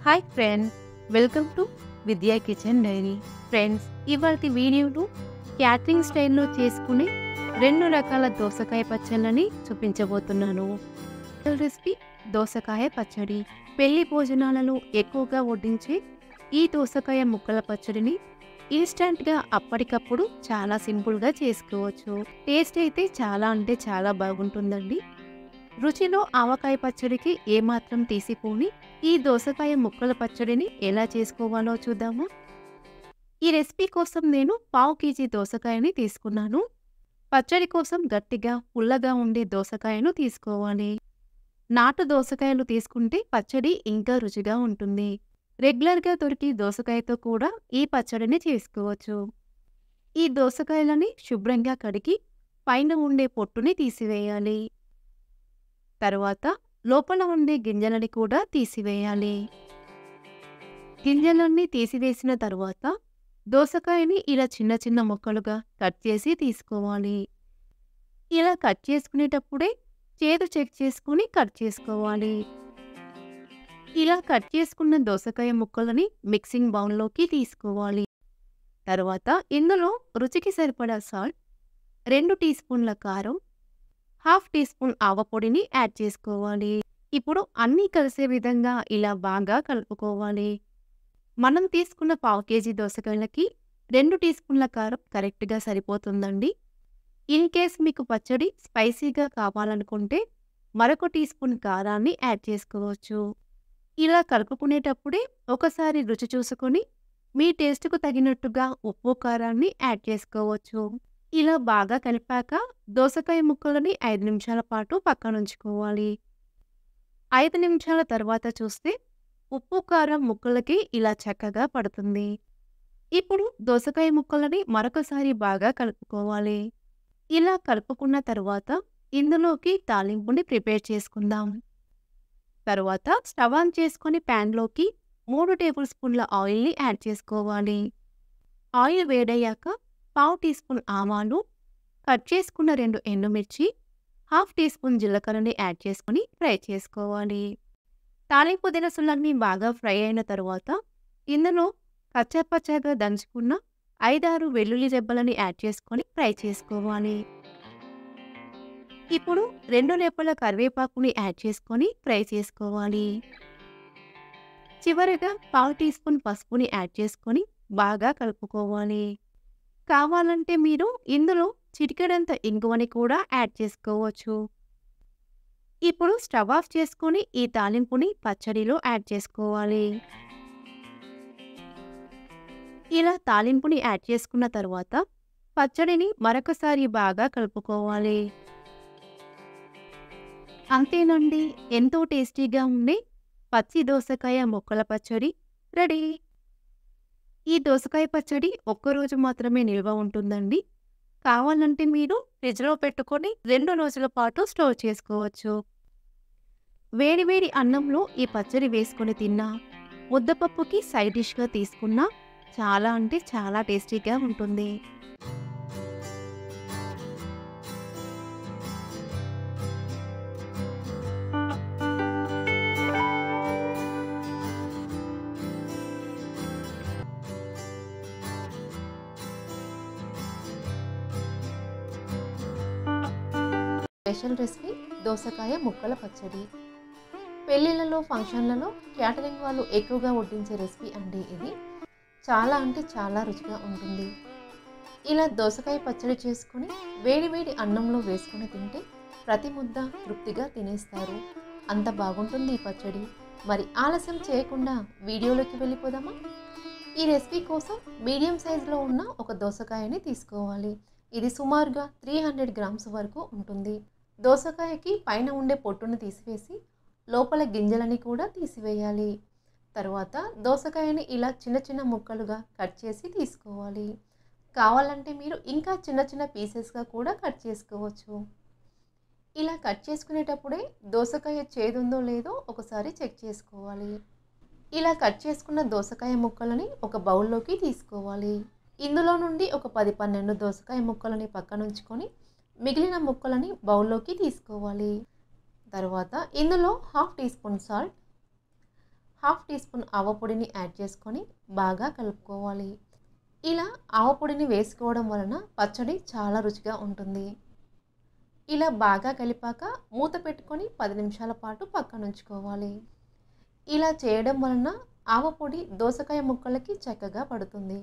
Hi friends, welcome to విద్యా kitchen dairy. Friends, ఇవాళ వీడియోలో క్యాటరింగ్ స్టైల్లో చేసుకునే 2 రకాల దోసకాయ పచ్చళ్ళని చూపించబోతున్నాను. రెసిపీ దోసకాయ పచ్చడి. పెళ్లి భోజనాలలో ఎక్కువగా వడ్డించే ఈ దోసకాయ ముక్కల పచ్చడిని ఇన్స్టంట్గా అప్పటికప్పుడు చాలా సింపుల్గా చేసుకోవచ్చు. టేస్ట్ అయితే చాలా అంటే చాలా బాగుంటుందండి. రుచిలో ఆవకాయ పచ్చడికి ఏమాత్రం తీసిపోని ఈ దోసకాయ ముక్కల పచ్చడిని ఎలా చేసుకోవాలో చూద్దాము. ఈ రెసిపీ కోసం నేను 1/2 కేజీ దోసకాయని తీసుకున్నాను. పచ్చడి కోసం గట్టిగా పుల్లగా ఉండే దోసకాయను తీసుకోవాలి. నాటు దోసకాయలు తీసుకుంటే పచ్చడి ఇంకా రుచిగా ఉంటుంది. రెగ్యులర్గా దొరికే దోసకాయతో కూడా ఈ పచ్చడిని చేసుకోవచ్చు. ఈ దోసకాయలని శుభ్రంగా కడిగి పైన ఉండే పొట్టుని తీసివేయాలి. తరువాత లోపల ఉండే గింజలని కూడా తీసివేయాలి. గింజలన్నీ తీసివేసిన తరువాత దోసకాయని ఇలా చిన్న చిన్న ముక్కలుగా కట్ చేసి తీసుకోవాలి. ఇలా కట్ చేసుకునేటప్పుడే చేదు చెక్ చేసుకుని కట్ చేసుకోవాలి. ఇలా కట్ చేసుకున్న దోసకాయ ముక్కలని మిక్సింగ్ బౌల్లోకి తీసుకోవాలి. తరువాత ఇందులో రుచికి సరిపడా సాల్ట్, 2 టీ స్పూన్ల కారం, 1/2 టీ స్పూన్ ఆవపొడిని యాడ్ చేసుకోవాలి. ఇప్పుడు అన్నీ కలిసే విధంగా ఇలా బాగా కలుపుకోవాలి. మనం తీసుకున్న 1/2 కేజీ దోసకాయలకి 2 టీ స్పూన్ల కారం కరెక్ట్గా సరిపోతుందండి. ఇన్ కేస్ మీకు పచ్చడి స్పైసీగా కావాలనుకుంటే మరొక టీ స్పూన్ కారాన్ని యాడ్ చేసుకోవచ్చు. ఇలా కలుపుకునేటప్పుడే ఒకసారి రుచి చూసుకొని మీ టేస్ట్కు తగినట్టుగా ఉప్పు కారాన్ని యాడ్ చేసుకోవచ్చు. ఇలా బాగా కలిపాక దోసకాయ ముక్కలని 5 నిమిషాల పాటు పక్కనుంచుకోవాలి. 5 నిమిషాల తర్వాత చూస్తే ఉప్పు కారం ముక్కలకి ఇలా చక్కగా పడుతుంది. ఇప్పుడు దోసకాయ ముక్కలని మరొకసారి బాగా కలుపుకోవాలి. ఇలా కలుపుకున్న తర్వాత ఇందులోకి తాలింపుని ప్రిపేర్ చేసుకుందాం. తరువాత స్టవ్ ఆన్ చేసుకొని ప్యాన్లోకి 3 టేబుల్ స్పూన్ల ఆయిల్ని యాడ్ చేసుకోవాలి. ఆయిల్ వేడయ్యాక 1/2 టీ స్పూన్ ఆవాలు, కట్ చేసుకున్న 2 ఎండుమిర్చి, 1/2 టీ స్పూన్ జీలకర్రని యాడ్ చేసుకుని ఫ్రై చేసుకోవాలి. తాలింపు దినుసులన్నీ బాగా ఫ్రై అయిన తరువాత ఇందులో కచ్చాపచ్చాగా దంచుకున్న 5-6 వెల్లుల్లి రెబ్బలని యాడ్ చేసుకొని ఫ్రై చేసుకోవాలి. ఇప్పుడు 2 రెబ్బల కరివేపాకుని యాడ్ చేసుకొని ఫ్రై చేసుకోవాలి. చివరగా 1/2 టీ స్పూన్ పసుపుని యాడ్ చేసుకొని బాగా కలుపుకోవాలి. కావాలంటే మీరు ఇందులో చిటికెడంత ఇంగువని కూడా యాడ్ చేసుకోవచ్చు. ఇప్పుడు స్టవ్ ఆఫ్ చేసుకొని ఈ తాలింపుని పచ్చడిలో యాడ్ చేసుకోవాలి. ఇలా తాలింపుని యాడ్ చేసుకున్న తర్వాత పచ్చడిని మరొకసారి బాగా కలుపుకోవాలి. అంతేనండి, ఎంతో టేస్టీగా ఉండే పచ్చి దోసకాయ ముక్కల పచ్చడి రెడీ. ఈ దోసకాయ పచ్చడి ఒక్కరోజు మాత్రమే నిల్వ ఉంటుందండి. కావాలంటే మీరు ఫ్రిడ్జ్లో పెట్టుకొని 2 రోజుల పాటు స్టోర్ చేసుకోవచ్చు. వేడివేడి అన్నంలో ఈ పచ్చడి వేసుకొని తిన్నా, ముద్దపప్పుకి సైడ్ డిష్గా తీసుకున్నా చాలా అంటే చాలా టేస్టీగా ఉంటుంది. స్పెషల్ రెసిపీ దోసకాయ ముక్కల పచ్చడి. పెళ్ళిళ్ళలో, ఫంక్షన్లలో క్యాటరింగ్ వాళ్ళు ఎక్కువగా వడ్డించే రెసిపీ అండి ఇది. చాలా అంటే చాలా రుచిగా ఉంటుంది. ఇలా దోసకాయ పచ్చడి చేసుకొని వేడి అన్నంలో వేసుకొని తింటే ప్రతి ముద్ద తృప్తిగా తినేస్తారు. అంత బాగుంటుంది ఈ పచ్చడి. మరి ఆలస్యం చేయకుండా వీడియోలోకి వెళ్ళిపోదామా? ఈ రెసిపీ కోసం మీడియం సైజులో ఉన్న ఒక దోసకాయని తీసుకోవాలి. ఇది సుమారుగా 300 గ్రామ్స్ వరకు ఉంటుంది. దోసకాయకి పైన ఉండే పొట్టును తీసివేసి లోపల గింజలని కూడా తీసివేయాలి. తర్వాత దోసకాయని ఇలా చిన్న చిన్న ముక్కలుగా కట్ చేసి తీసుకోవాలి. కావాలంటే మీరు ఇంకా చిన్న చిన్న పీసెస్గా కూడా కట్ చేసుకోవచ్చు. ఇలా కట్ చేసుకునేటప్పుడే దోసకాయ చేదుందో లేదో ఒకసారి చెక్ చేసుకోవాలి. ఇలా కట్ చేసుకున్న దోసకాయ ముక్కలని ఒక బౌల్లోకి తీసుకోవాలి. ఇందులో నుండి ఒక 10-12 దోసకాయ ముక్కలని పక్కనుంచుకొని మిగిలిన ముక్కలని బౌల్లోకి తీసుకోవాలి. తర్వాత ఇందులో 1/2 teaspoon salt, half teaspoon ఆవపొడిని యాడ్ చేసుకొని బాగా కలుపుకోవాలి. ఇలా ఆవపొడిని వేసుకోవడం వలన పచ్చడి చాలా రుచిగా ఉంటుంది. ఇలా బాగా కలిపాక మూత పెట్టుకొని 10 నిమిషాల పాటు పక్కనుంచుకోవాలి. ఇలా చేయడం వలన ఆవపొడి దోసకాయ ముక్కలకి చక్కగా పడుతుంది.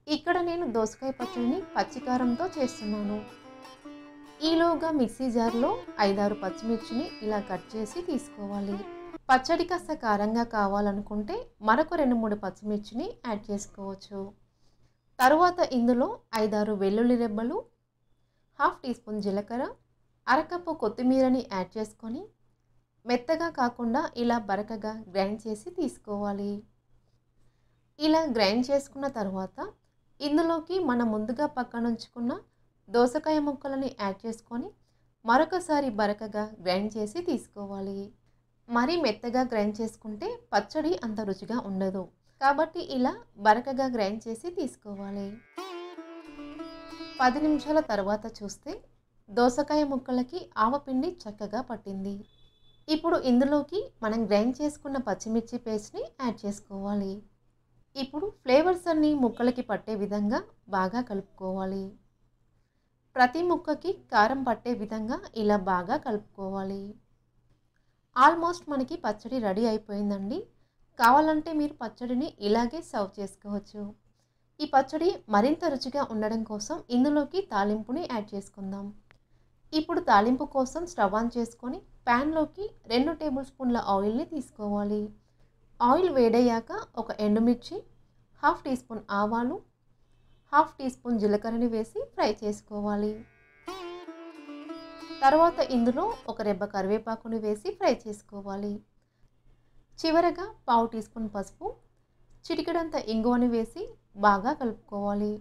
ఇక్కడ నేను దోసకాయ పచ్చడిని పచ్చికారంతో చేస్తున్నాను. ఈలోగా మిక్సీ జార్లో 5-6 పచ్చిమిర్చిని ఇలా కట్ చేసి తీసుకోవాలి. పచ్చడి కాస్త కారంగా కావాలనుకుంటే మరొక 2-3 పచ్చిమిర్చిని యాడ్ చేసుకోవచ్చు. తరువాత ఇందులో 5-6 వెల్లుల్లి రెబ్బలు, హాఫ్ టీ స్పూన్ జీలకర్ర, అరకప్పు కొత్తిమీరని యాడ్ చేసుకొని మెత్తగా కాకుండా ఇలా బరకగా గ్రైండ్ చేసి తీసుకోవాలి. ఇలా గ్రైండ్ చేసుకున్న తర్వాత ఇందులోకి మనం ముందుగా పక్కనుంచుకున్న దోసకాయ ముక్కలని యాడ్ చేసుకొని మరొకసారి బరకగా గ్రైండ్ చేసి తీసుకోవాలి. మరీ మెత్తగా గ్రైండ్ చేసుకుంటే పచ్చడి అంత రుచిగా ఉండదు. కాబట్టి ఇలా బరకగా గ్రైండ్ చేసి తీసుకోవాలి. 10 నిమిషాల తర్వాత చూస్తే దోసకాయ ముక్కలకి ఆవపిండి చక్కగా పట్టింది. ఇప్పుడు ఇందులోకి మనం గ్రైండ్ చేసుకున్న పచ్చిమిర్చి పేస్ట్ని యాడ్ చేసుకోవాలి. ఇప్పుడు ఫ్లేవర్స్ అన్నీ ముక్కలకి పట్టే విధంగా బాగా కలుపుకోవాలి. ప్రతి ముక్కకి కారం పట్టే విధంగా ఇలా బాగా కలుపుకోవాలి. ఆల్మోస్ట్ మనకి పచ్చడి రెడీ అయిపోయిందండి. కావాలంటే మీరు పచ్చడిని ఇలాగే సర్వ్ చేసుకోవచ్చు. ఈ పచ్చడి మరింత రుచిగా ఉండడం కోసం ఇందులోకి తాలింపుని యాడ్ చేసుకుందాం. ఇప్పుడు తాలింపు కోసం స్టవ్ ఆన్ చేసుకొని ప్యాన్లోకి 2 టేబుల్ స్పూన్ల ఆయిల్ని తీసుకోవాలి. ఆయిల్ వేడయ్యాక ఒక ఎండుమిర్చి, హాఫ్ టీ స్పూన్ ఆవాలు, హాఫ్ టీ స్పూన్ జీలకర్రని వేసి ఫ్రై చేసుకోవాలి. తర్వాత ఇందులో ఒక రెబ్బ కరివేపాకుని వేసి ఫ్రై చేసుకోవాలి. చివరగా పావు టీ స్పూన్ పసుపు, చిటికెడంత ఇంగువని వేసి బాగా కలుపుకోవాలి.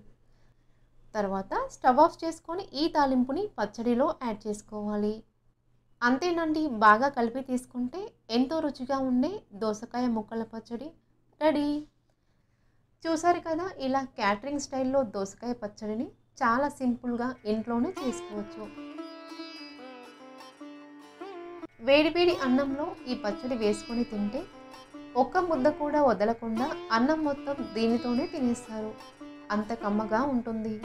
తర్వాత స్టవ్ ఆఫ్ చేసుకొని ఈ తాలింపుని పచ్చడిలో యాడ్ చేసుకోవాలి. అంతేనండి, బాగా కలిపి తీసుకుంటే ఎంతో రుచిగా ఉండే దోసకాయ ముక్కల పచ్చడి రెడీ. చూసారు కదా, ఇలా క్యాటరింగ్ స్టైల్లో దోసకాయ పచ్చడిని చాలా సింపుల్గా ఇంట్లోనే చేసుకోవచ్చు. వేడివేడి అన్నంలో ఈ పచ్చడి వేసుకొని తింటే ఒక్క ముద్ద కూడా వదలకుండా అన్నం మొత్తం దీనితోనే తినేస్తారు. అంత కమ్మగా ఉంటుంది.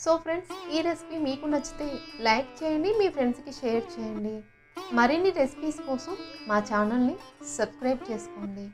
సో ఫ్రెండ్స్, ఈ రెసిపీ మీకు నచ్చితే లైక్ చేయండి, మీ ఫ్రెండ్స్కి షేర్ చేయండి. మరిన్ని రెసిపీస్ కోసం మా ఛానల్ని సబ్స్క్రైబ్ చేసుకోండి.